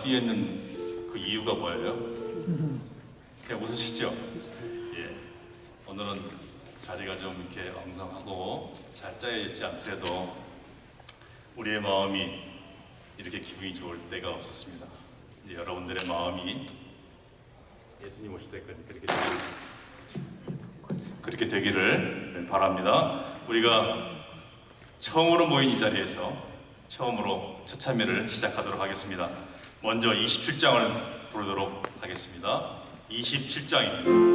뒤에 있는 그 이유가 뭐예요? 그냥 웃으시죠? 예. 오늘은 자리가 좀 이렇게 엉성하고 잘 짜여 있지 않더라도 우리의 마음이 이렇게 기분이 좋을 때가 없었습니다. 이제 여러분들의 마음이 예수님 오실 때까지 그렇게 되기를 바랍니다. 우리가 처음으로 모인 이 자리에서 처음으로 첫 참여를 시작하도록 하겠습니다. 먼저 27장을 부르도록 하겠습니다. 27장입니다.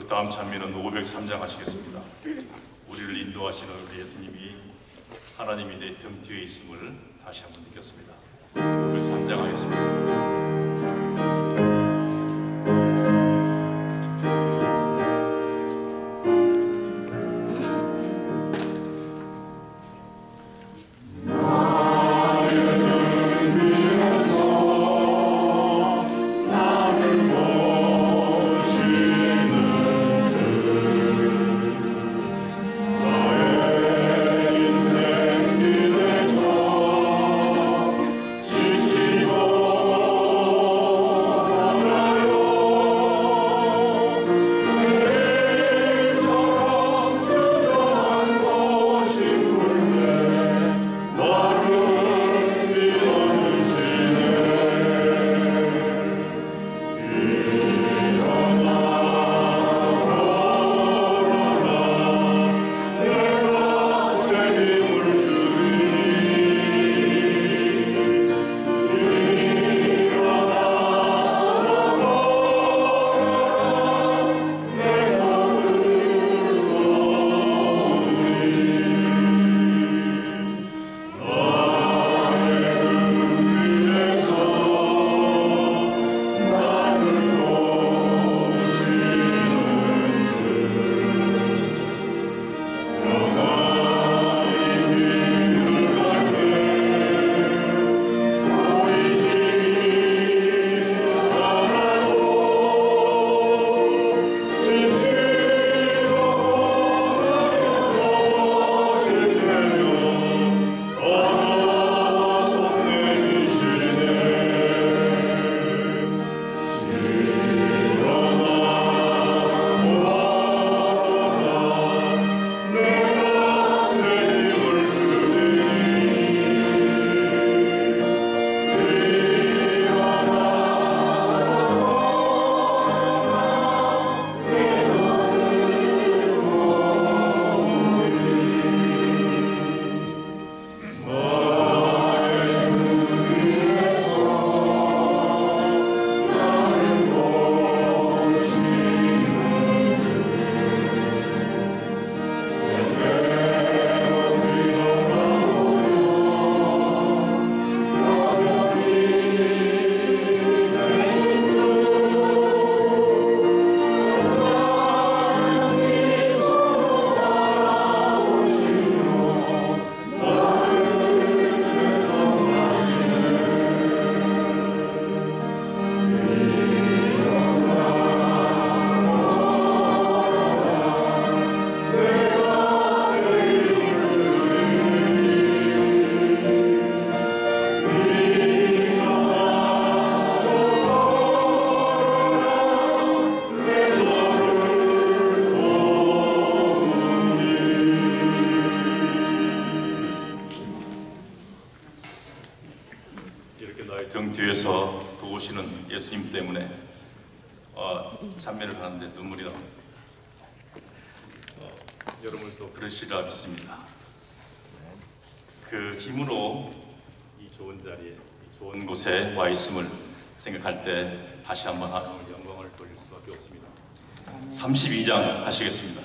다음 찬미는 503장 하시겠습니다. 우리를 인도하시는 우리 예수님이 하나님이 내 등 뒤에 있음을 다시 한번 느꼈습니다. 503장 하겠습니다. 지치고 뒤에서 도우시는 예수님 때문에 찬미를 하는데 눈물이 나왔습니다. 여러분도 그러시리라 믿습니다. 그 힘으로 이 좋은 자리에, 이 좋은 곳에 와 있음을 생각할 때 다시 한번 하나님을 영광을 돌릴 수밖에 없습니다. 32장 하시겠습니다.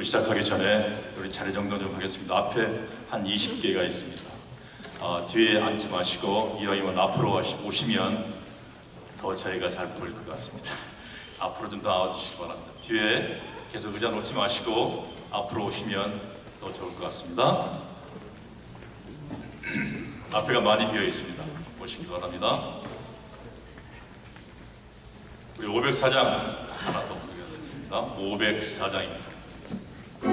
시작하기 전에 우리 자리 정돈 좀 하겠습니다. 앞에 한 20개가 있습니다. 뒤에 앉지 마시고 이왕이면 앞으로 오시면 더 저희가 잘 보일 것 같습니다. 앞으로 좀 더 나와주시기 바랍니다. 뒤에 계속 의자 놓지 마시고 앞으로 오시면 더 좋을 것 같습니다. 앞에가 많이 비어 있습니다. 보시기 바랍니다. 우리 504장 하나 더 보겠습니다. 504장입니다. 우리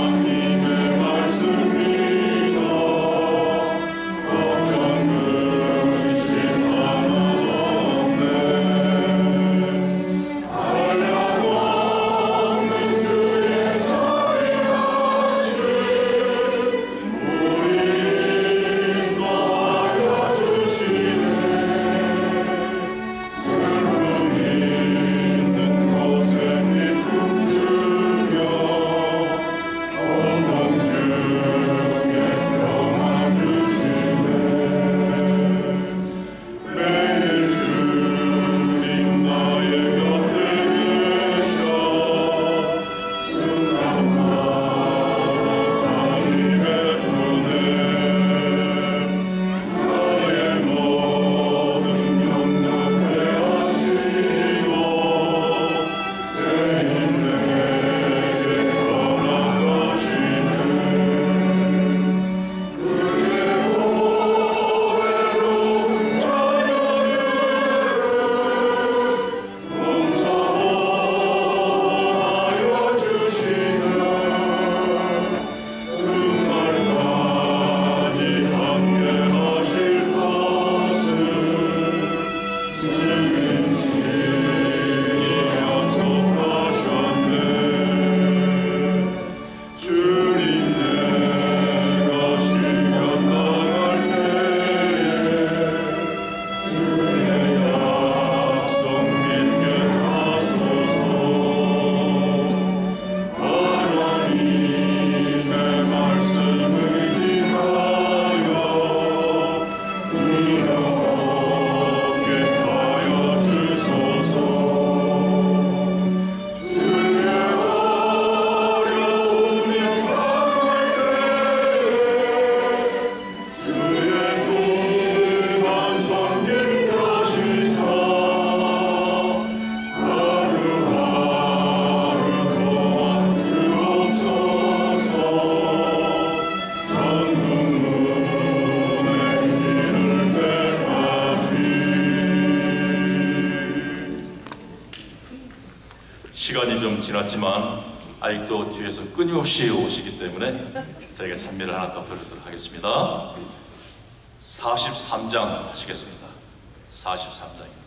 하나님 좀 지났지만 아직도 뒤에서 끊임없이 오시기 때문에 저희가 찬미를 하나 더 부르도록 하겠습니다. 43장 하시겠습니다. 43장입니다.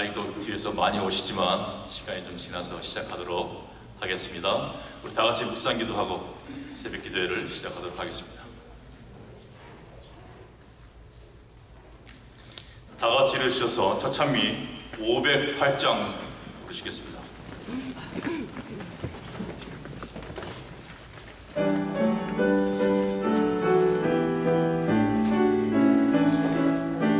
아직도 뒤에서 많이 오시지만 시간이 좀 지나서 시작하도록 하겠습니다. 우리 다 같이 묵상기도 하고 새벽 기도회를 시작하도록 하겠습니다. 다 같이 일어서셔서 저찬미 508장 부르시겠습니다. 주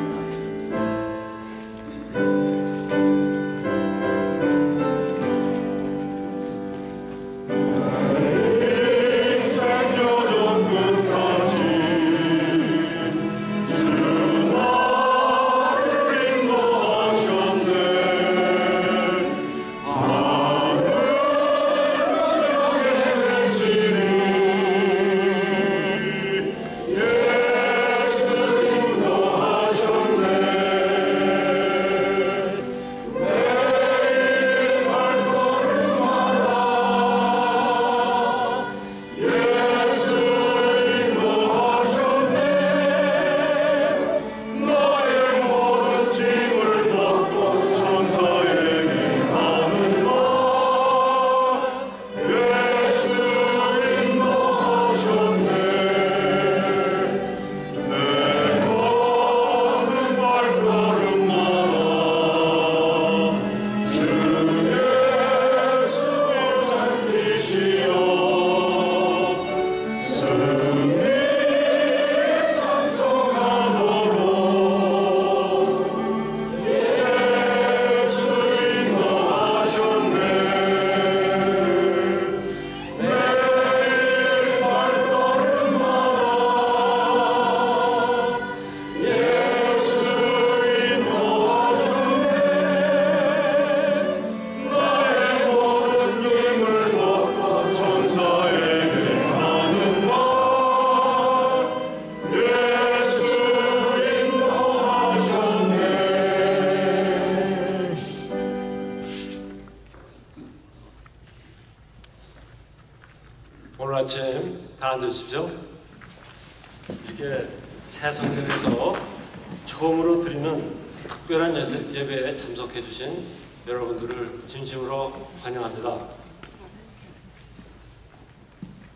오늘 아침 다 앉으십시오. 이렇게 새 성전에서 처음으로 드리는 특별한 예배에 참석해 주신 여러분들을 진심으로 환영합니다.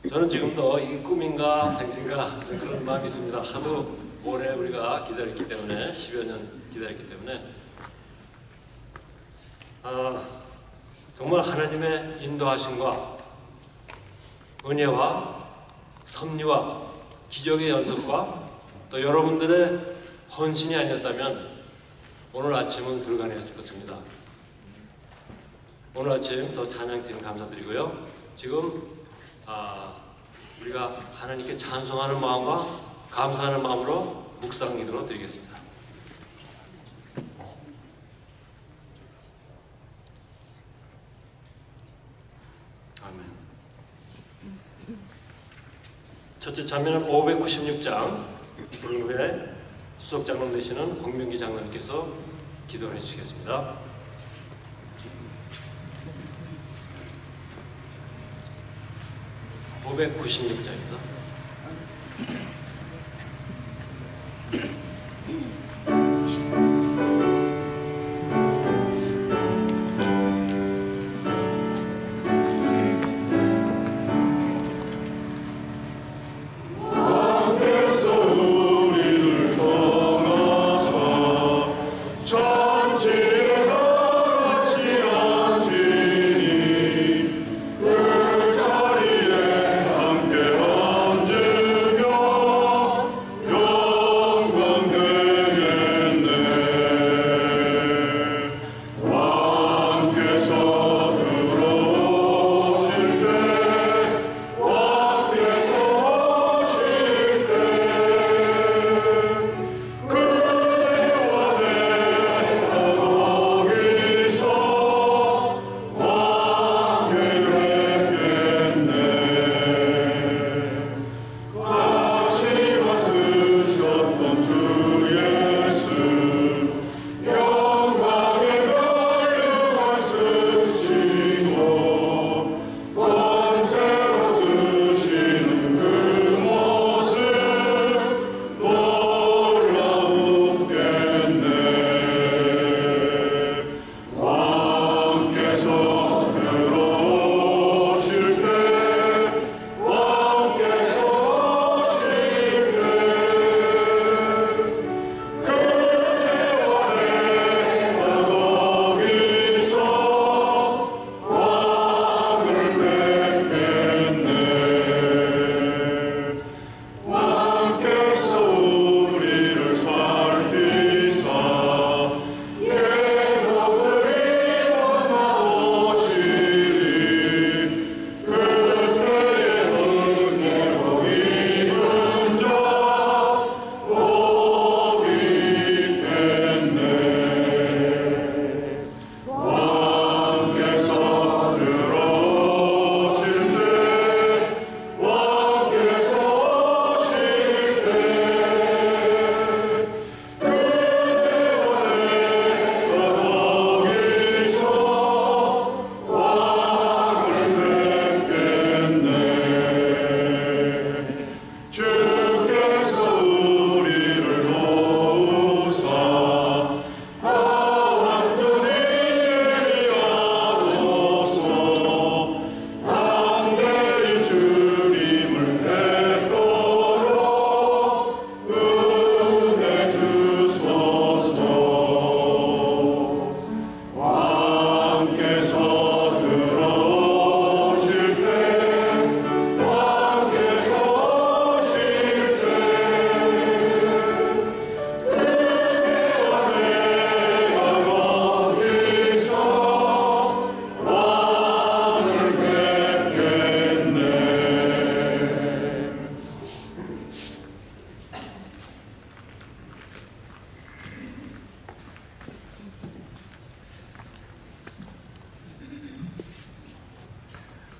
저는 지금도 이게 꿈인가 생신가 그런 마음이 있습니다. 하도 오래 우리가 기다렸기 때문에 10여 년 기다렸기 때문에 정말 하나님의 인도하심과 은혜와 섭리와 기적의 연속과 또 여러분들의 헌신이 아니었다면 오늘 아침은 불가능했을 것입니다. 오늘 아침 더 찬양팀 감사드리고요. 지금 우리가 하나님께 찬송하는 마음과 감사하는 마음으로 묵상 기도로 드리겠습니다. 아멘. 첫째 찬미는 596장 부른 후에 수석장로 되시는 홍명기 장로님께서 기도해 주시겠습니다. (596장입니다)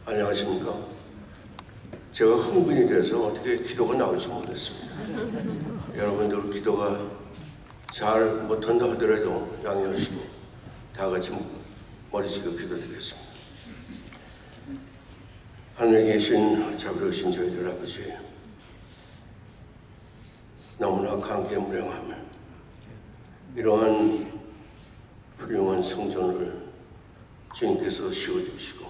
안녕하십니까. 제가 흥분이 돼서 어떻게 기도가 나올지 모르겠습니다. 여러분들 기도가 잘 못한다 하더라도 양해하시고 다 같이 머리 숙여 기도드리겠습니다. 하늘에 계신 자비로우신 저희들 아버지, 너무나 감개무량하며 이러한 훌륭한 성전을 주님께서 씌워주시고,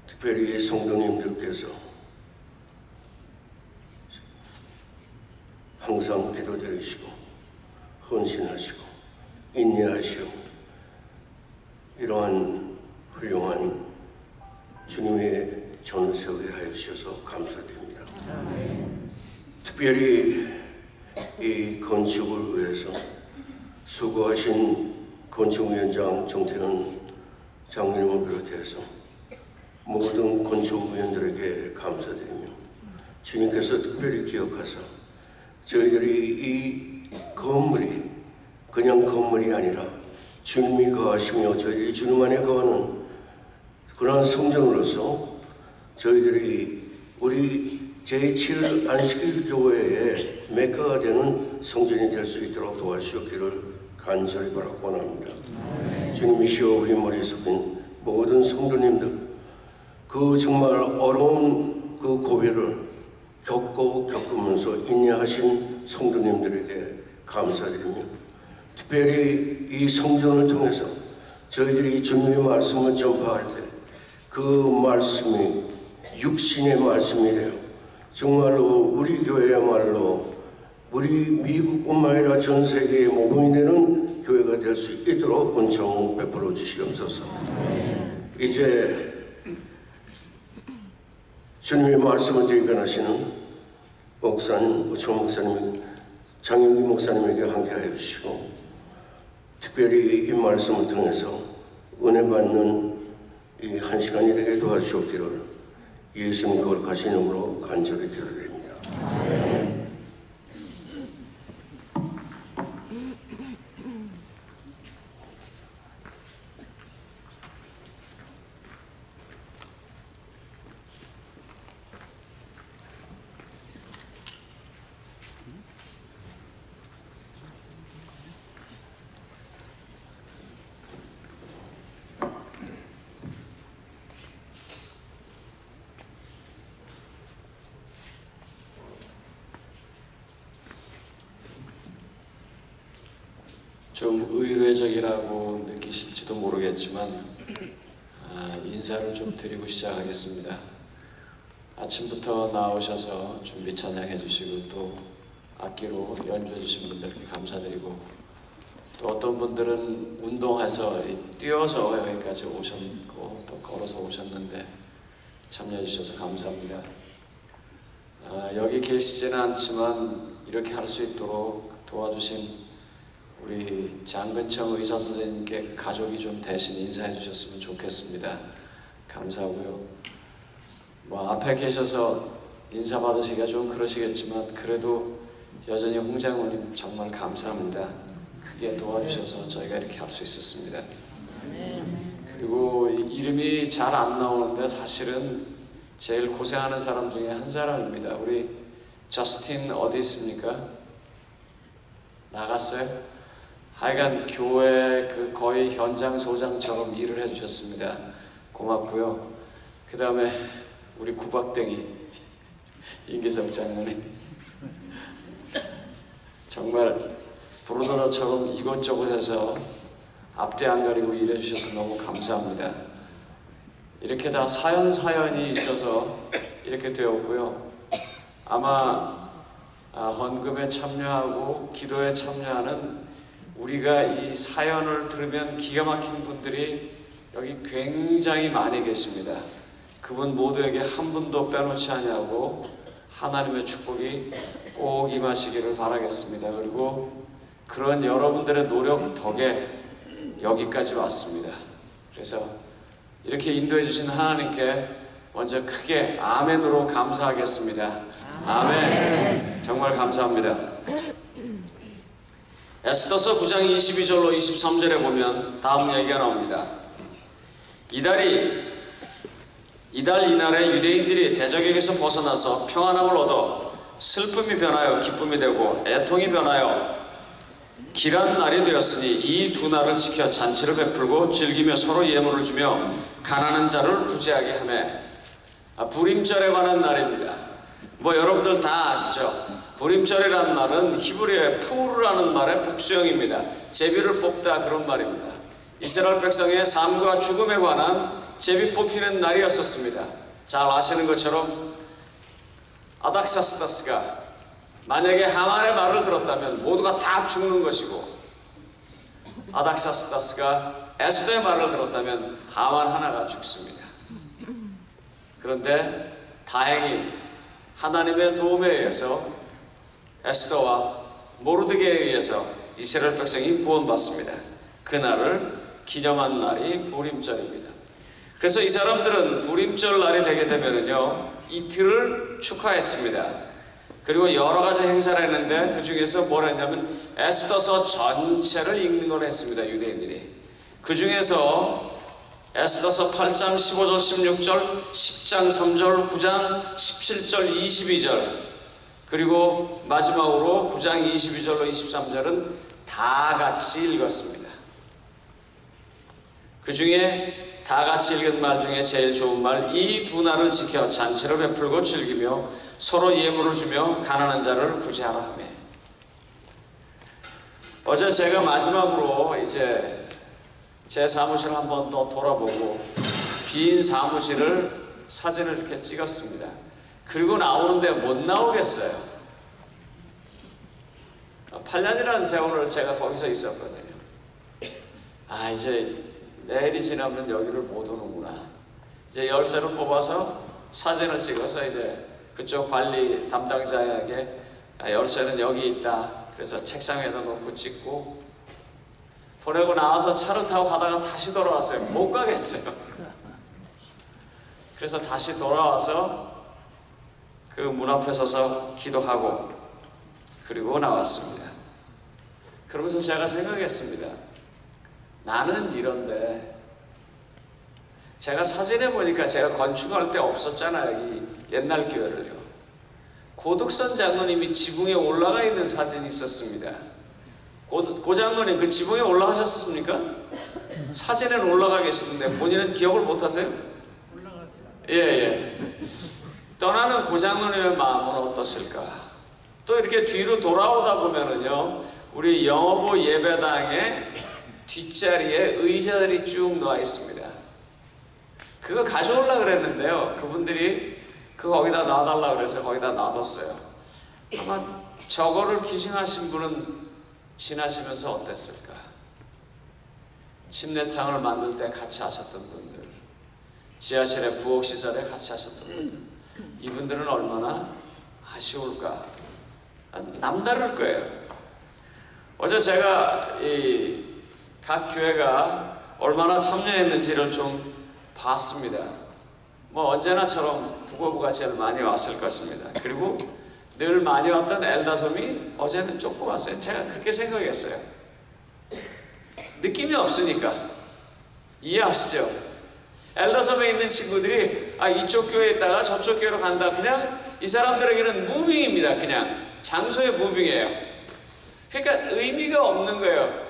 특별히 성도님들께서 항상 기도드리시고 헌신하시고 인내하시고 이러한 훌륭한 주님의 전을 세우게 하여 주셔서 감사드립니다. 특별히 이 건축을 위해서 수고하신 건축위원장 정태현 장로님을 비롯해서 모든 건축위원들에게 감사드리며, 주님께서 특별히 기억하사 저희들이 이 건물이 그냥 건물이 아니라 주님이 거하시며 저희들이 주님 안에 거하는 그러한 성전으로서 저희들이 우리 제7 안식일 교회의 메카가 되는 성전이 될 수 있도록 도와주시기를 간절히 바라고 원합니다. 주님이시여 우리 머리에 숙인 모든 성도님들, 그 정말 어려운 그 고비를 겪으면서 인내하신 성도님들에게 감사드리며, 특별히 이 성전을 통해서 저희들이 주님의 말씀을 전파할 때 그 말씀이 육신의 말씀이 되어 정말로 우리 교회야말로 우리 미국뿐만 아니라 전 세계에 모범이 되는 교회가 될 수 있도록 은총 베풀어 주시옵소서. 이제 주님의 말씀을 대변하시는 목사님, 우천 목사님, 장영기 목사님에게 함께하여 주시고, 특별히 이 말씀을 통해서 은혜 받는 이 한 시간이 되게 도와주시기를 예수님 거룩하신 이름으로 간절히 기도드립니다. 좀 의례적이라고 느끼실지도 모르겠지만 인사를 좀 드리고 시작하겠습니다. 아침부터 나오셔서 준비 찬양해 주시고 또 악기로 연주해 주신 분들께 감사드리고, 또 어떤 분들은 운동해서 뛰어서 여기까지 오셨고 또 걸어서 오셨는데 참여해 주셔서 감사합니다. 여기 계시지는 않지만 이렇게 할 수 있도록 도와주신 우리 장근청 의사 선생님께 가족이 좀 대신 인사해 주셨으면 좋겠습니다. 감사하고요. 앞에 계셔서 인사 받으시기가 좀 그러시겠지만 그래도 여전히 홍 장로님 정말 감사합니다. 크게 도와주셔서 저희가 이렇게 할 수 있었습니다. 그리고 이름이 잘 안 나오는데 사실은 제일 고생하는 사람 중에 한 사람입니다. 우리 저스틴 어디 있습니까? 나갔어요? 하여간 교회 그 거의 현장 소장처럼 일을 해주셨습니다. 고맙고요. 그 다음에 우리 구박댕이 임기성 장로님 정말 브로더처럼 이곳저곳에서 앞뒤 안 가리고 일해주셔서 너무 감사합니다. 이렇게 다 사연이 있어서 이렇게 되었고요. 아마 헌금에 참여하고 기도에 참여하는 우리가 이 사연을 들으면 기가 막힌 분들이 여기 굉장히 많이 계십니다. 그분 모두에게 한 분도 빼놓지 아니하고 하나님의 축복이 꼭 임하시기를 바라겠습니다. 그리고 그런 여러분들의 노력 덕에 여기까지 왔습니다. 그래서 이렇게 인도해 주신 하나님께 먼저 크게 아멘으로 감사하겠습니다. 아멘. 정말 감사합니다. 에스더서 9장 22절로 23절에 보면 다음 얘기가 나옵니다. 이달 이날에 유대인들이 대적에게서 벗어나서 평안함을 얻어 슬픔이 변하여 기쁨이 되고 애통이 변하여 길한 날이 되었으니 이 두 날을 지켜 잔치를 베풀고 즐기며 서로 예물을 주며 가난한 자를 구제하게 하매 부림절에 관한 날입니다. 뭐 여러분들 다 아시죠? 부림절이라는 말은 히브리어의 푸르라는 말의 복수형입니다. 제비를 뽑다 그런 말입니다. 이스라엘 백성의 삶과 죽음에 관한 제비 뽑히는 날이었었습니다. 잘 아시는 것처럼 아닥사스다스가 만약에 하만의 말을 들었다면 모두가 다 죽는 것이고, 아닥사스다스가 에스더의 말을 들었다면 하만 하나가 죽습니다. 그런데 다행히 하나님의 도움에 의해서 에스더와 모르드게에 의해서 이스라엘 백성이 구원받습니다. 그날을 기념한 날이 부림절입니다. 그래서 이 사람들은 부림절 날이 되게 되면은요, 이틀을 축하했습니다. 그리고 여러 가지 행사를 했는데 그 중에서 뭘 했냐면 에스더서 전체를 읽는 걸 했습니다. 유대인들이. 그 중에서 에스더서 8장 15절 16절 10장 3절 9장 17절 22절 그리고 마지막으로 9장 22절로 23절은 다 같이 읽었습니다. 그 중에 다 같이 읽은 말 중에 제일 좋은 말, 이 두 날을 지켜 잔치를 베풀고 즐기며 서로 예물을 주며 가난한 자를 구제하라 하며. 어제 제가 마지막으로 이제 제 사무실을 한번 더 돌아보고 빈 사무실을 사진을 이렇게 찍었습니다. 그리고 나오는데 못 나오겠어요. 8년이라는 세월을 제가 거기서 있었거든요. 아, 이제 내일이 지나면 여기를 못 오는구나. 이제 열쇠를 뽑아서 사진을 찍어서 이제 그쪽 관리 담당자에게 열쇠는 여기 있다. 그래서 책상에다 놓고 찍고 보내고 나와서 차를 타고 가다가 다시 돌아왔어요. 못 가겠어요. 그래서 다시 돌아와서 그 문 앞에 서서 기도하고 그리고 나왔습니다. 그러면서 제가 생각했습니다. 나는 이런데, 제가 사진에 보니까 제가 건축할 때 없었잖아요. 이 옛날 교회를요. 고덕선 장로님이 지붕에 올라가 있는 사진이 있었습니다. 고 장로님 그 지붕에 올라가셨습니까? 사진에는 올라가 계시는데 본인은 기억을 못 하세요? 올라갔어요. 예. 떠나는 고 장로님의 마음은 어떠실까? 또 이렇게 뒤로 돌아오다 보면은요, 우리 영어부 예배당의 뒷자리에 의자들이 쭉 놓아 있습니다. 그거 가져오려고 그랬는데요, 그분들이 그거 거기다 놔달라고 그래서 거기다 놔뒀어요. 아마 저거를 기증하신 분은 지나시면서 어땠을까? 침례탕을 만들 때 같이 하셨던 분들, 지하실에 부엌시설에 같이 하셨던 분들, 이분들은 얼마나 아쉬울까? 남다를 거예요. 어제 제가 이 각 교회가 얼마나 참여했는지를 좀 봤습니다. 뭐 언제나처럼 국어부가 제일 많이 왔을 것입니다. 그리고 늘 많이 왔던 엘다솜이 어제는 조금 왔어요. 제가 그렇게 생각했어요. 느낌이 없으니까. 이해하시죠? 엘다솜에 있는 친구들이 이쪽 교회에 있다가 저쪽 교회로 간다. 그냥 이 사람들에게는 무빙입니다. 그냥 장소의 무빙이에요. 그러니까 의미가 없는 거예요.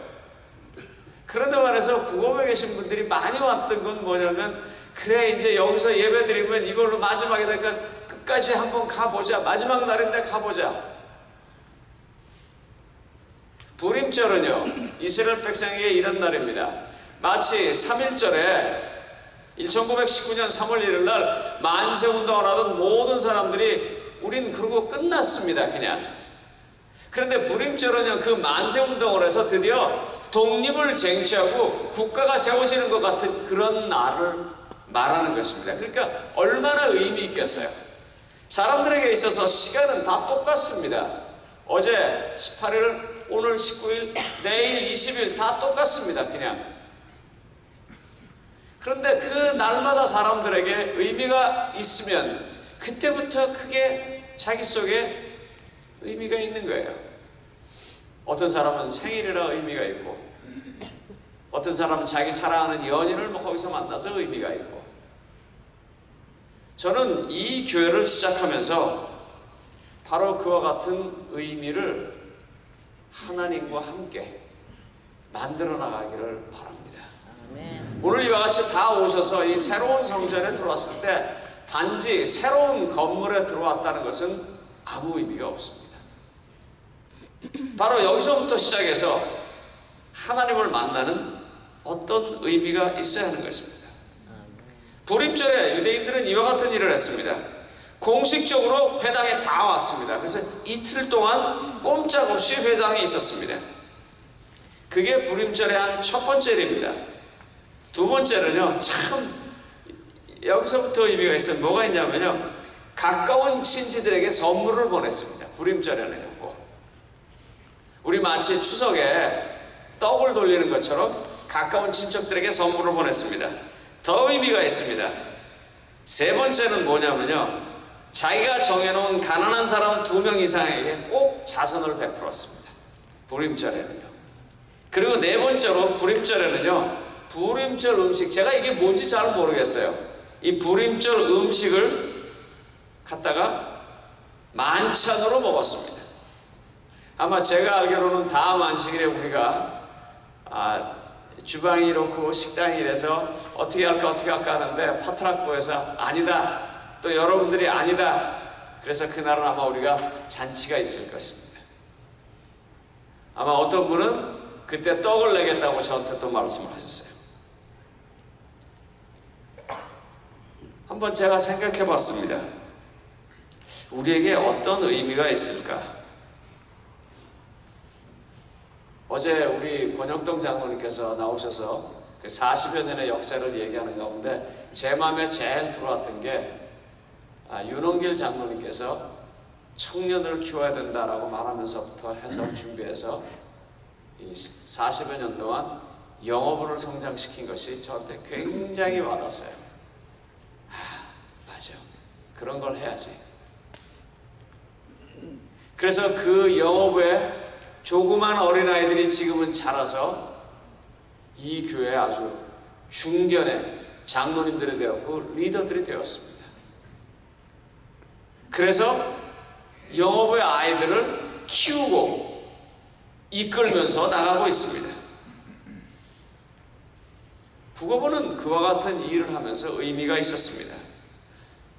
그런데 말해서 국어부에 계신 분들이 많이 왔던 건 뭐냐면, 그래 이제 여기서 예배 드리면 이걸로 마지막에 되니까 끝까지 한번 가보자. 마지막 날인데 가보자. 부림절은요, 이스라엘 백성에게 이런 날입니다. 마치 3.1절에 1919년 3월 1일 날 만세운동을 하던 모든 사람들이 우린 그러고 끝났습니다. 그냥. 그런데 부림절은요, 그 만세운동을 해서 드디어 독립을 쟁취하고 국가가 세워지는 것 같은 그런 날을 말하는 것입니다. 그러니까 얼마나 의미 있겠어요. 사람들에게 있어서 시간은 다 똑같습니다. 어제 18일, 오늘 19일, 내일 20일 다 똑같습니다. 그냥. 그런데 그 날마다 사람들에게 의미가 있으면 그때부터 크게 자기 속에 의미가 있는 거예요. 어떤 사람은 생일이라 의미가 있고, 어떤 사람은 자기 사랑하는 연인을 거기서 만나서 의미가 있고. 저는 이 교회를 시작하면서 바로 그와 같은 의미를 하나님과 함께 만들어 나가기를 바랍니다. 오늘 이와 같이 다 오셔서 이 새로운 성전에 들어왔을 때 단지 새로운 건물에 들어왔다는 것은 아무 의미가 없습니다. 바로 여기서부터 시작해서 하나님을 만나는 어떤 의미가 있어야 하는 것입니다. 부림절에 유대인들은 이와 같은 일을 했습니다. 공식적으로 회당에 다 왔습니다. 그래서 이틀 동안 꼼짝없이 회당에 있었습니다. 그게 부림절의 한 첫 번째 일입니다. 두 번째는요, 참 여기서부터 의미가 있어요. 뭐가 있냐면요, 가까운 친지들에게 선물을 보냈습니다. 부림절에는요. 우리 마치 추석에 떡을 돌리는 것처럼 가까운 친척들에게 선물을 보냈습니다. 더 의미가 있습니다. 세 번째는 뭐냐면요, 자기가 정해놓은 가난한 사람 2명 이상에게 꼭 자선을 베풀었습니다. 부림절에는요. 그리고 네 번째로 부림절에는요, 부림절 음식, 제가 이게 뭔지 잘 모르겠어요. 이 부림절 음식을 갖다가 만찬으로 먹었습니다. 아마 제가 알기로는 다음 안식일에 우리가 주방이 이렇고 식당이 이래서 어떻게 할까 하는데 파트락부에서 아니다, 또 여러분들이 아니다, 그래서 그날은 아마 우리가 잔치가 있을 것입니다. 아마 어떤 분은 그때 떡을 내겠다고 저한테 또 말씀을 하셨어요. 한번 제가 생각해 봤습니다. 우리에게 어떤 의미가 있을까? 어제 우리 권혁동 장로님께서 나오셔서 그 40여 년의 역사를 얘기하는 가운데 제 마음에 제일 들어왔던 게 윤원길 장로님께서 청년을 키워야 된다라고 말하면서부터 해서 준비해서 이 40여 년 동안 영어부를 성장시킨 것이 저한테 굉장히 와닿았어요. 맞아, 그런 걸 해야지. 그래서 그 영어부에 조그만 어린아이들이 지금은 자라서 이 교회에 아주 중견의 장로님들이 되었고 리더들이 되었습니다. 그래서 영어부의 아이들을 키우고 이끌면서 나가고 있습니다. 국어부는 그와 같은 일을 하면서 의미가 있었습니다.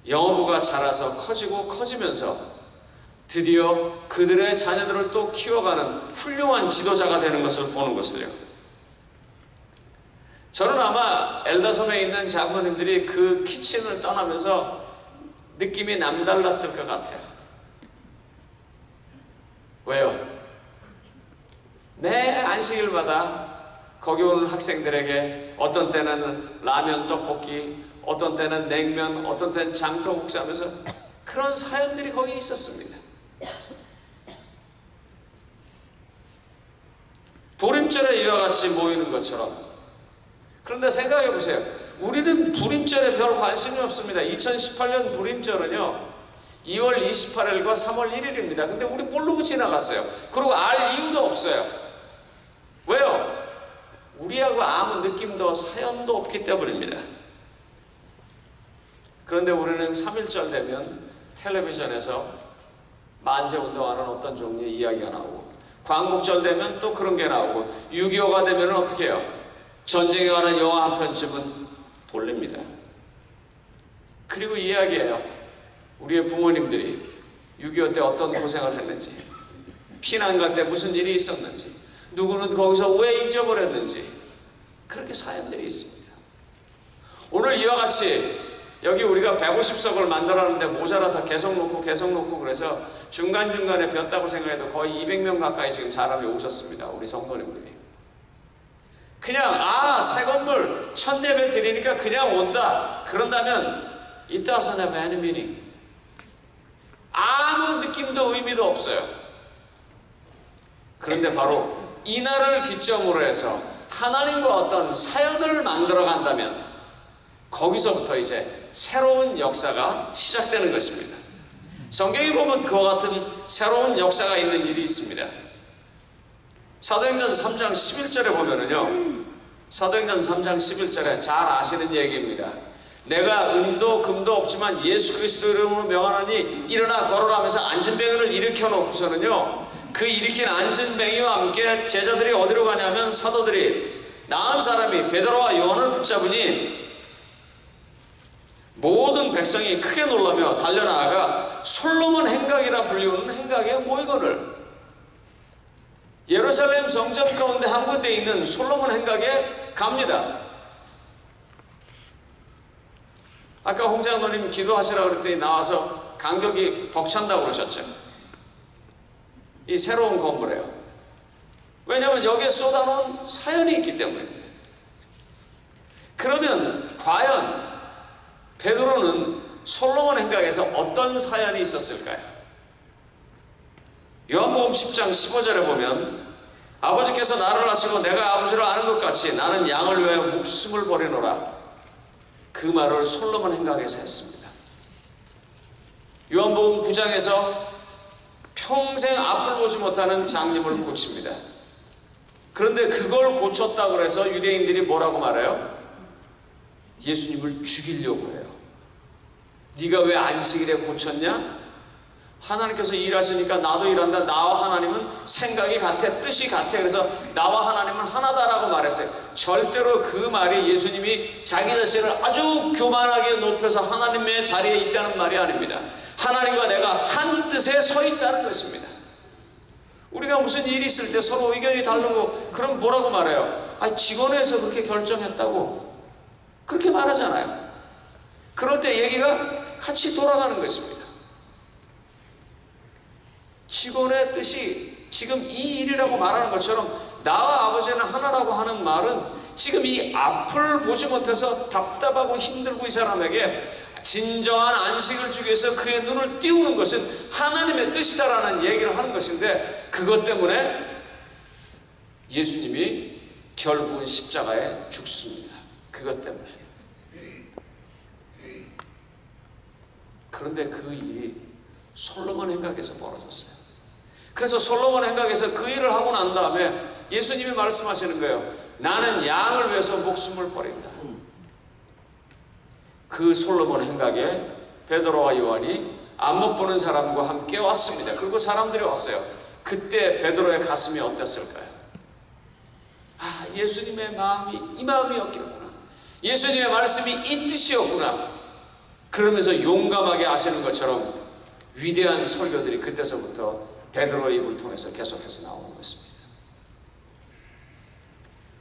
영어부가 자라서 커지고 커지면서 드디어 그들의 자녀들을 또 키워가는 훌륭한 지도자가 되는 것을 보는 것을요. 저는 아마 엘다섬에 있는 장로님들이 그 키친을 떠나면서 느낌이 남달랐을 것 같아요. 왜요? 매 안식일마다 거기 오는 학생들에게 어떤 때는 라면 떡볶이, 어떤 때는 냉면, 어떤 때는 장터국수 하면서 그런 사연들이 거기 있었습니다. 부림절에 이와 같이 모이는 것처럼. 그런데 생각해 보세요. 우리는 부림절에 별 관심이 없습니다. 2018년 부림절은요, 2월 28일과 3월 1일입니다. 근데 우리 모르고 지나갔어요. 그리고 알 이유도 없어요. 왜요? 우리하고 아무 느낌도 사연도 없기 때문입니다. 그런데 우리는 3.1절 되면 텔레비전에서 만세운동하는 어떤 종류의 이야기가 나오고, 광복절 되면 또 그런 게 나오고, 6.25가 되면 어떻게 해요? 전쟁에 관한 영화 한 편쯤은 돌립니다. 그리고 이야기해요. 우리의 부모님들이 6.25 때 어떤 고생을 했는지, 피난 갈 때 무슨 일이 있었는지, 누구는 거기서 왜 잊어버렸는지, 그렇게 사연들이 있습니다. 오늘 이와 같이 여기 우리가 150석을 만들었는데 모자라서 계속 놓고 그래서 중간중간에 비었다고 생각해도 거의 200명 가까이 지금 사람이 오셨습니다. 우리 성도님들이. 그냥 새 건물 첫 예배 드리니까 그냥 온다, 그런다면 it doesn't have any meaning. 아무 느낌도 의미도 없어요. 그런데 바로 이날을 기점으로 해서 하나님과 어떤 사연을 만들어 간다면 거기서부터 이제 새로운 역사가 시작되는 것입니다. 성경에 보면 그와 같은 새로운 역사가 있는 일이 있습니다. 사도행전 3장 11절에 보면은요, 사도행전 3장 11절에 잘 아시는 얘기입니다. 내가 은도 금도 없지만 예수 그리스도 이름으로 명하노니 일어나 걸어라 하면서 안진뱅이를 일으켜 놓고서는요, 그 일으킨 안진뱅이와 함께 제자들이 어디로 가냐면 사도들이 나은 사람이 베드로와 요한을 붙잡으니 모든 백성이 크게 놀라며 달려나가 솔로몬 행각이라 불리우는 행각에 모이거늘 예루살렘 성전 가운데 한 군데 있는 솔로몬 행각에 갑니다. 아까 홍 장로님 기도하시라고 그랬더니 나와서 간격이 벅찬다고 그러셨죠. 이 새로운 건물이에요. 왜냐하면 여기에 쏟아놓은 사연이 있기 때문입니다. 그러면 과연 베드로는 솔로몬 행각에서 어떤 사연이 있었을까요? 요한복음 10장 15절에 보면 아버지께서 나를 아시고 내가 아버지를 아는 것 같이 나는 양을 위하여 목숨을 버리노라. 그 말을 솔로몬 행각에서 했습니다. 요한복음 9장에서 평생 앞을 보지 못하는 장님을 고칩니다. 그런데 그걸 고쳤다고 해서 유대인들이 뭐라고 말해요? 예수님을 죽이려고 해요. 네가 왜 안식일에 고쳤냐? 하나님께서 일하시니까 나도 일한다. 나와 하나님은 생각이 같아, 뜻이 같아. 그래서 나와 하나님은 하나다라고 말했어요. 절대로 그 말이 예수님이 자기 자신을 아주 교만하게 높여서 하나님의 자리에 있다는 말이 아닙니다. 하나님과 내가 한 뜻에 서 있다는 것입니다. 우리가 무슨 일이 있을 때 서로 의견이 다르고 그럼 뭐라고 말해요? 아, 직원회에서 그렇게 결정했다고 그렇게 말하잖아요. 그럴 때 얘기가 같이 돌아가는 것입니다. 직원의 뜻이 지금 이 일이라고 말하는 것처럼 나와 아버지는 하나라고 하는 말은 지금 이 앞을 보지 못해서 답답하고 힘들고 이 사람에게 진정한 안식을 주기 위해서 그의 눈을 띄우는 것은 하나님의 뜻이다라는 얘기를 하는 것인데 그것 때문에 예수님이 결국은 십자가에 죽습니다. 그것 때문에. 그런데 그 일이 솔로몬 행각에서 벌어졌어요. 그래서 솔로몬 행각에서 그 일을 하고 난 다음에 예수님이 말씀하시는 거예요. 나는 양을 위해서 목숨을 버린다. 그 솔로몬 행각에 베드로와 요한이 안못 보는 사람과 함께 왔습니다. 그리고 사람들이 왔어요. 그때 베드로의 가슴이 어땠을까요? 아, 예수님의 마음이 이 마음이었겠구나. 예수님의 말씀이 이 뜻이었구나. 그러면서 용감하게 하시는 것처럼 위대한 설교들이 그때서부터 베드로의 입을 통해서 계속해서 나오는 것입니다.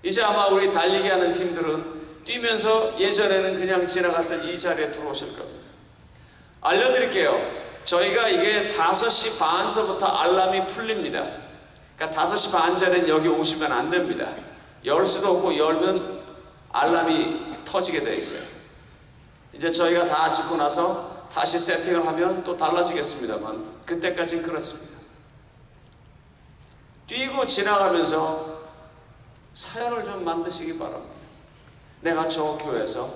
이제 아마 우리 달리기 하는 팀들은 뛰면서 예전에는 그냥 지나갔던 이 자리에 들어오실 겁니다. 알려드릴게요. 저희가 이게 5시 반서부터 알람이 풀립니다. 그러니까 5시 반 전엔 여기 오시면 안 됩니다. 열 수도 없고 열면 알람이 터지게 돼 있어요. 이제 저희가 다 짓고 나서 다시 세팅을 하면 또 달라지겠습니다만 그때까지는 그렇습니다. 뛰고 지나가면서 사연을 좀 만드시기 바랍니다. 내가 저 교회에서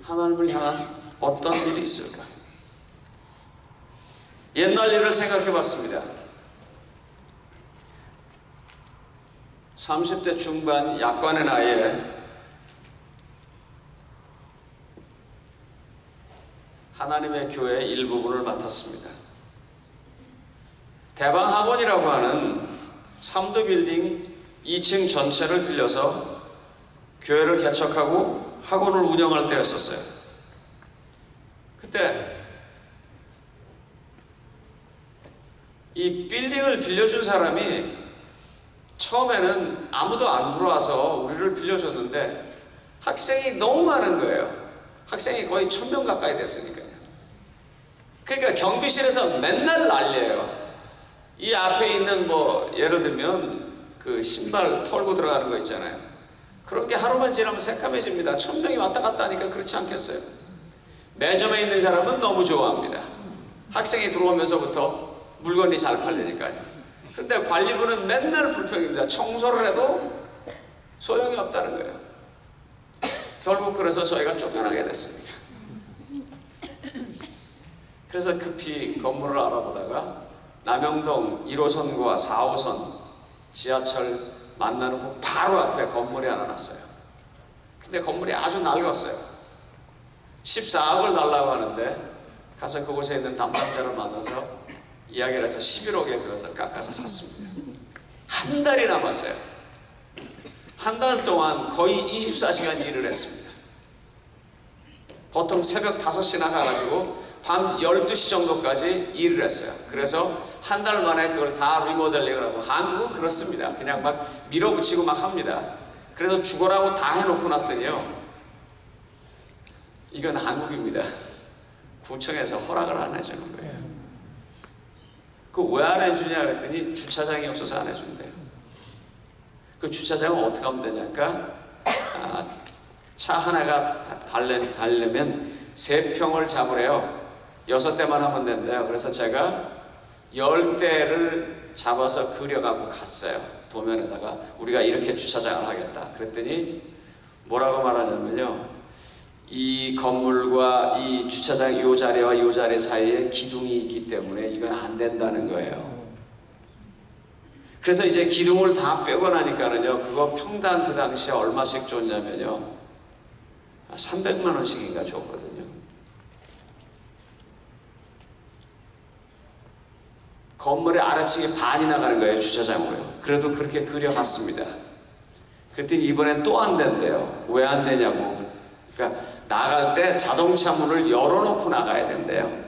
하나님을 향한 어떤 일이 있을까? 옛날 일을 생각해 봤습니다. 30대 중반 약관의 나이에 하나님의 교회의 일부분을 맡았습니다. 대방학원이라고 하는 3도 빌딩 2층 전체를 빌려서 교회를 개척하고 학원을 운영할 때였었어요. 그때 이 빌딩을 빌려준 사람이 처음에는 아무도 안 들어와서 우리를 빌려줬는데 학생이 너무 많은 거예요. 학생이 거의 1000명 가까이 됐으니까요. 그러니까 경비실에서 맨날 난리예요. 이 앞에 있는 뭐 예를 들면 그 신발 털고 들어가는 거 있잖아요. 그런 게 하루만 지나면 새까매집니다. 1000명이 왔다 갔다 하니까 그렇지 않겠어요? 매점에 있는 사람은 너무 좋아합니다. 학생이 들어오면서부터 물건이 잘 팔리니까요. 근데 관리부는 맨날 불평입니다. 청소를 해도 소용이 없다는 거예요. 결국 그래서 저희가 쫓겨나게 됐습니다. 그래서 급히 건물을 알아보다가 남영동 1호선과 4호선 지하철 만나는 곳 바로 앞에 건물이 하나 났어요. 근데 건물이 아주 낡았어요. 14억을 달라고 하는데 가서 그곳에 있는 담당자를 만나서 이야기를 해서 11억에 그것을 깎아서 샀습니다. 한 달이 남았어요. 한 달 동안 거의 24시간 일을 했습니다. 보통 새벽 5시나 가가지고 밤 12시 정도까지 일을 했어요. 그래서 한 달 만에 그걸 다 리모델링을 하고, 한국은 그렇습니다. 그냥 막 밀어붙이고 막 합니다. 그래서 죽어라고 다 해놓고 놨더니요, 이건 한국입니다. 구청에서 허락을 안 해주는 거예요. 그 왜 안 해주냐 그랬더니 주차장이 없어서 안 해준대요. 그 주차장은 어떻게 하면 되냐니까, 차 하나가 달려면 3평을 잡으래요. 6대만 하면 된대요. 그래서 제가 10대를 잡아서 그려가고 갔어요. 도면에다가 우리가 이렇게 주차장을 하겠다. 그랬더니 뭐라고 말하냐면요, 이 건물과 이 주차장 이 자리와 이 자리 사이에 기둥이 있기 때문에 이건 안 된다는 거예요. 그래서 이제 기둥을 다 빼고 나니까는요, 그거 평당 그 당시에 얼마씩 줬냐면요, 300만 원씩인가 줬거든요. 건물의 아래층이 반이 나가는 거예요, 주차장으로요. 그래도 그렇게 그려갔습니다. 그랬더니 이번엔 또 안 된대요. 왜 안 되냐고. 그러니까 나갈 때 자동차 문을 열어놓고 나가야 된대요.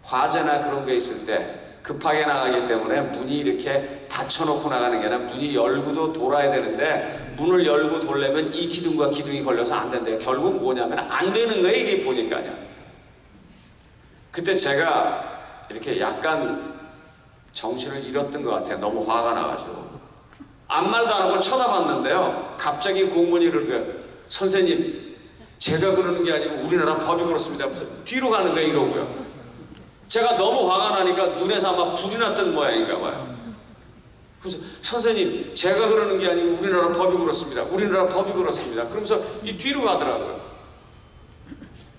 화재나 그런 게 있을 때 급하게 나가기 때문에 문이 이렇게 닫혀놓고 나가는 게 아니라 문이 열고도 돌아야 되는데, 문을 열고 돌려면 이 기둥과 기둥이 걸려서 안 된대요. 결국 뭐냐면 안 되는 거예요, 이게 보니까요. 그때 제가 이렇게 약간 정신을 잃었던 것 같아요. 너무 화가 나가지고. 아무 말도 안 하고 쳐다봤는데요, 갑자기 공무원이 그러는 거예요. 선생님, 제가 그러는 게 아니고 우리나라 법이 그렇습니다. 그래서 뒤로 가는 거예요, 이러고요. 제가 너무 화가 나니까 눈에서 아마 불이 났던 모양인가 봐요. 그래서 선생님, 제가 그러는 게 아니고 우리나라 법이 그렇습니다. 우리나라 법이 그렇습니다. 그러면서 이 뒤로 가더라고요.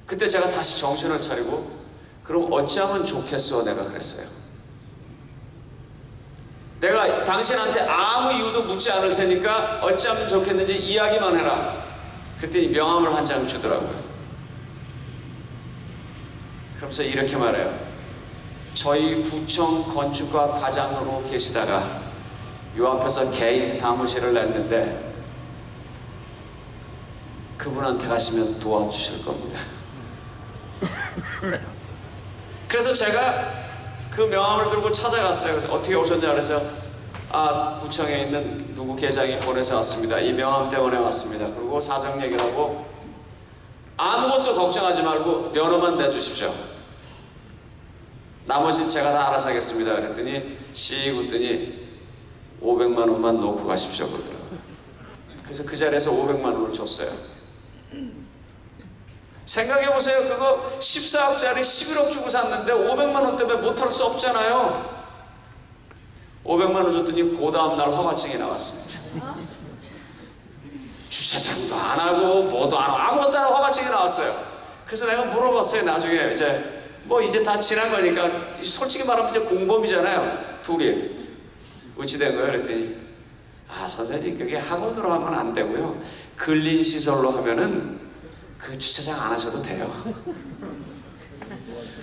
그때 제가 다시 정신을 차리고, 그럼 어찌하면 좋겠어, 내가 그랬어요. 내가 당신한테 아무 이유도 묻지 않을 테니까 어찌하면 좋겠는지 이야기만 해라. 그랬더니 명함을 한 장 주더라고요. 그러면서 이렇게 말해요. 저희 구청 건축과 과장으로 계시다가 요 앞에서 개인 사무실을 냈는데 그분한테 가시면 도와주실 겁니다. 그래서 제가 그 명함을 들고 찾아갔어요. 어떻게 오셨냐 그래서, 구청에 있는 누구 계장이 보내서 왔습니다. 이 명함 때문에 왔습니다. 그리고 사정 얘기를 하고, 아무것도 걱정하지 말고 면허만 내주십시오. 나머지는 제가 다 알아서 하겠습니다. 그랬더니 씩 웃더니 500만 원만 놓고 가십시오 그러더라고요. 그래서 그 자리에서 500만 원을 줬어요. 생각해보세요. 그거 14억짜리 11억 주고 샀는데 500만 원 때문에 못할 수 없잖아요. 500만 원 줬더니 그 다음날 허가증이 나왔습니다. 주차장도 안 하고 뭐도 안 하고 아무것도 안 하고 허가증이 나왔어요. 그래서 내가 물어봤어요. 나중에 이제 다 지난 거니까, 솔직히 말하면 이제 공범이잖아요, 둘이. 어찌 된 거예요? 그랬더니 선생님, 그게 학원으로 하면 안 되고요, 근린시설로 하면은 그 주차장 안 하셔도 돼요.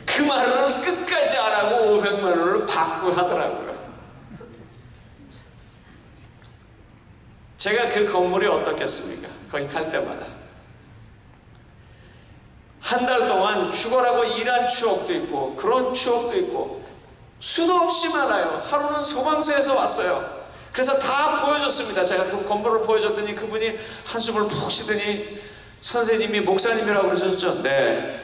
그 말을 끝까지 안 하고 500만 원을 받고 하더라고요. 제가 그 건물이 어떻겠습니까? 거기 갈 때마다 한 달 동안 죽어라고 일한 추억도 있고, 그런 추억도 있고, 수도 없이 많아요. 하루는 소방서에서 왔어요. 그래서 다 보여줬습니다. 제가 그 건물을 보여줬더니 그분이 한숨을 푹 쉬더니, 선생님이 목사님이라고 그러셨죠? 네.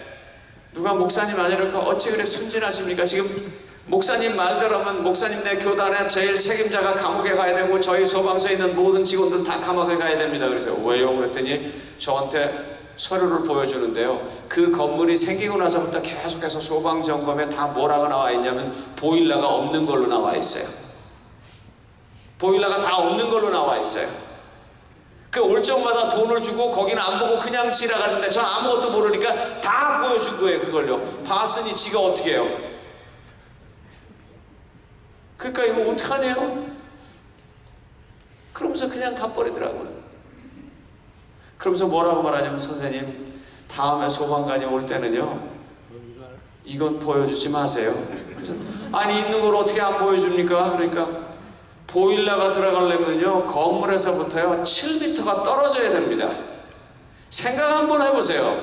누가 목사님 아니랄까? 어찌 그래 순진하십니까? 지금 목사님 말대로 하면 목사님네 교단의 제일 책임자가 감옥에 가야 되고, 저희 소방서에 있는 모든 직원들 다 감옥에 가야 됩니다. 그래서 왜요? 그랬더니 저한테 서류를 보여주는데요, 그 건물이 생기고 나서부터 계속해서 소방점검에 다 뭐라고 나와 있냐면 보일러가 없는 걸로 나와 있어요. 보일러가 다 없는 걸로 나와 있어요. 그 올 적마다 돈을 주고 거기는 안 보고 그냥 지나가는데, 전 아무것도 모르니까 다 보여준 거예요. 그걸요. 봤으니 지가 어떻게 해요? 그러니까 이거 어떡하네요? 그러면서 그냥 가버리더라고요. 그러면서 뭐라고 말하냐면, 선생님, 다음에 소방관이 올 때는요, 이건 보여주지 마세요. 그래서, 아니, 있는 걸 어떻게 안 보여줍니까? 그러니까 보일러가 들어가려면요, 건물에서부터요 7m가 떨어져야 됩니다. 생각 한번 해보세요.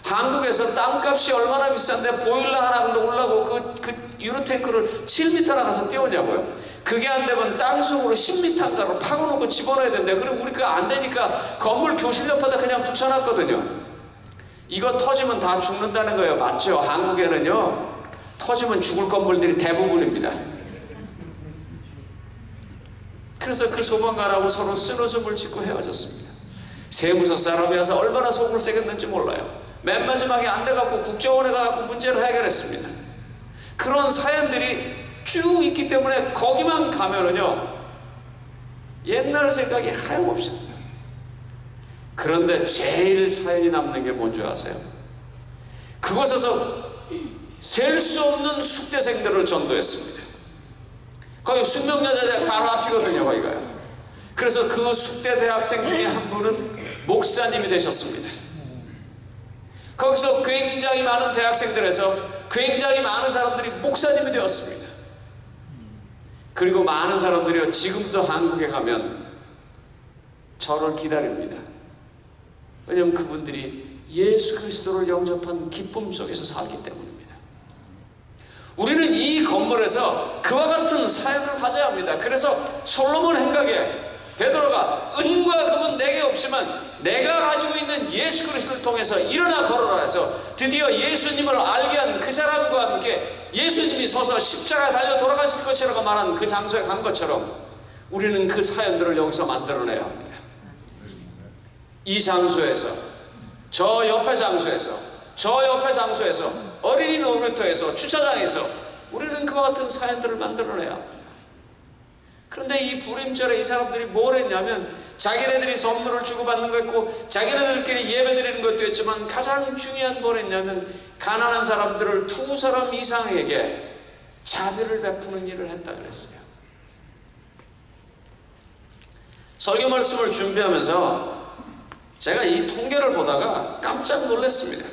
한국에서 땅값이 얼마나 비싼데 보일러 하나 올라고 그 유로탱크를 7m나 가서 띄우냐고요. 그게 안 되면 땅속으로 10m인가로 파고놓고 집어넣어야 된대. 그리고 우리 그거 안 되니까 건물 교실 옆에다 그냥 붙여놨거든요. 이거 터지면 다 죽는다는 거예요. 맞죠? 한국에는요, 터지면 죽을 건물들이 대부분입니다. 그래서 그 소방관하고 서로 쓴웃음을 짓고 헤어졌습니다. 세무서 사람이 와서 얼마나 속을 새겼는지 몰라요. 맨 마지막에 안 돼갖고 국정원에 가갖고 문제를 해결했습니다. 그런 사연들이 쭉 있기 때문에 거기만 가면은요, 옛날 생각이 하염없이 납니다. 그런데 제일 사연이 남는 게 뭔지 아세요? 그곳에서 셀 수 없는 숙대생들을 전도했습니다. 거기 숙명여자대학 바로 앞이거든요, 거기가요. 그래서 그 숙대 대학생 중에 한 분은 목사님이 되셨습니다. 거기서 굉장히 많은 대학생들에서 굉장히 많은 사람들이 목사님이 되었습니다. 그리고 많은 사람들이요, 지금도 한국에 가면 저를 기다립니다. 왜냐하면 그분들이 예수 그리스도를 영접한 기쁨 속에서 살기 때문입니다. 우리는 이 건물에서 그와 같은 사역을 가져야 합니다. 그래서 솔로몬 행각에 베드로가 은과 금은 내게 없지만 내가 가지고 있는 예수 그리스도를 통해서 일어나 걸어라 해서 드디어 예수님을 알게 한 그 사람과 함께 예수님이 서서 십자가에 달려 돌아가실 것이라고 말한 그 장소에 간 것처럼 우리는 그 사연들을 여기서 만들어내야 합니다. 이 장소에서, 저 옆에 장소에서, 저 옆에 장소에서, 어린이 놀이터에서, 주차장에서 우리는 그와 같은 사연들을 만들어내야 합니다. 그런데 이 부림절에 이 사람들이 뭘 했냐면 자기네들이 선물을 주고받는 거 있고 자기네들끼리 예배드리는 것도 있지만 가장 중요한 뭘 했냐면 가난한 사람들을 2사람 이상에게 자비를 베푸는 일을 했다 그랬어요. 설교 말씀을 준비하면서 제가 이 통계를 보다가 깜짝 놀랐습니다.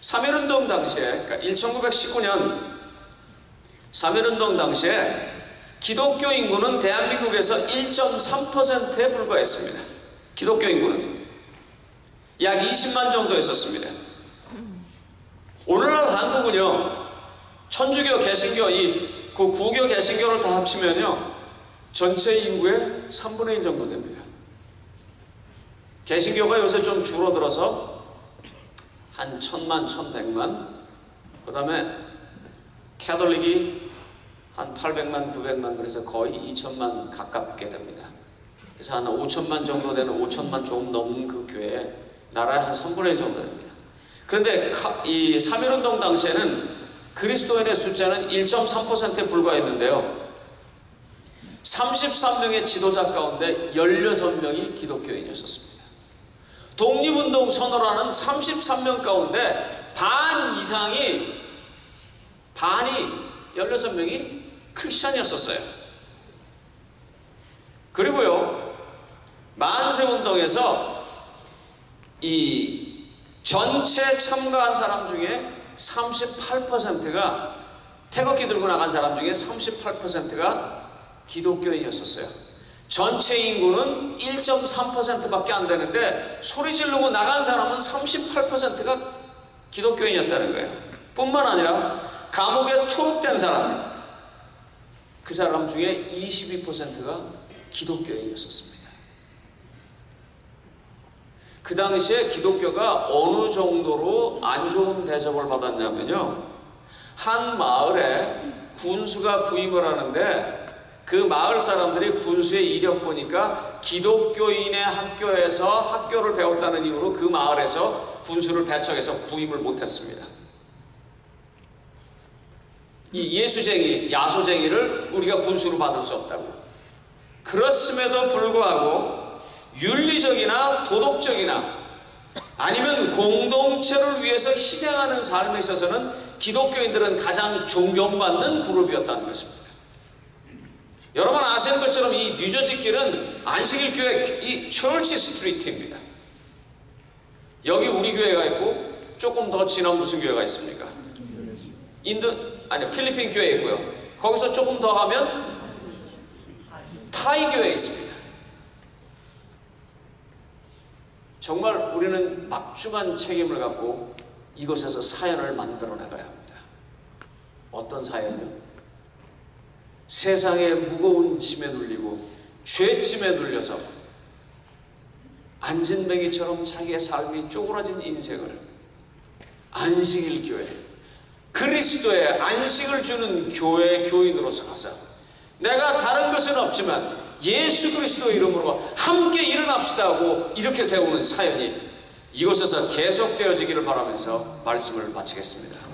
3.1운동 당시에, 그러니까 1919년 3.1운동 당시에 기독교 인구는 대한민국에서 1.3%에 불과했습니다. 기독교 인구는 약 20만 정도 있었습니다. 오늘날 한국은요, 천주교, 개신교, 그 구교, 개신교를 다 합치면요, 전체 인구의 3분의 1 정도 됩니다. 개신교가 요새 좀 줄어들어서 한 1000만, 1100만, 그 다음에 캐톨릭이 한 800만, 900만, 그래서 거의 2000만 가깝게 됩니다. 그래서 한 5000만 정도 되는, 5000만 조금 넘는 그 교회, 나라의 한 3분의 1 정도 됩니다. 그런데 이 3.1운동 당시에는 그리스도인의 숫자는 1.3%에 불과했는데요. 33명의 지도자 가운데 16명이 기독교인이었습니다. 독립운동 선언하는 33명 가운데 반이 16명이 크리스찬이었었어요. 그리고요, 만세운동에서 이 전체 참가한 사람 중에 38%가, 태극기 들고 나간 사람 중에 38%가 기독교인이었었어요. 전체 인구는 1.3%밖에 안 되는데 소리 지르고 나간 사람은 38%가 기독교인이었다는 거예요. 뿐만 아니라 감옥에 투옥된 사람, 그 사람 중에 22%가 기독교인이었습니다. 그 당시에 기독교가 어느 정도로 안 좋은 대접을 받았냐면요, 한 마을에 군수가 부임을 하는데 그 마을 사람들이 군수의 이력 보니까 기독교인의 학교에서 학교를 배웠다는 이유로 그 마을에서 군수를 배척해서 부임을 못했습니다. 이 예수쟁이, 야소쟁이를 우리가 군수로 받을 수 없다고. 그렇음에도 불구하고 윤리적이나 도덕적이나 아니면 공동체를 위해서 희생하는 삶에 있어서는 기독교인들은 가장 존경받는 그룹이었다는 것입니다. 여러분 아시는 것처럼 이 뉴저지 길은 안식일 교회 이 처치 스트리트입니다. 여기 우리 교회가 있고 조금 더 지난 무슨 교회가 있습니까? 필리핀 교회 있고요. 거기서 조금 더 가면 타이 교회 있습니다. 정말 우리는 막중한 책임을 갖고 이곳에서 사연을 만들어 나가야 합니다. 어떤 사연이요? 세상의 무거운 짐에 눌리고 죄짐에 눌려서 안진뱅이처럼 자기의 삶이 쪼그라진 인생을 안식일 교회, 그리스도의 안식을 주는 교회 교인으로서 가서 내가 다른 것은 없지만 예수 그리스도 이름으로 함께 일어납시다 하고 이렇게 세우는 사연이 이곳에서 계속되어지기를 바라면서 말씀을 마치겠습니다.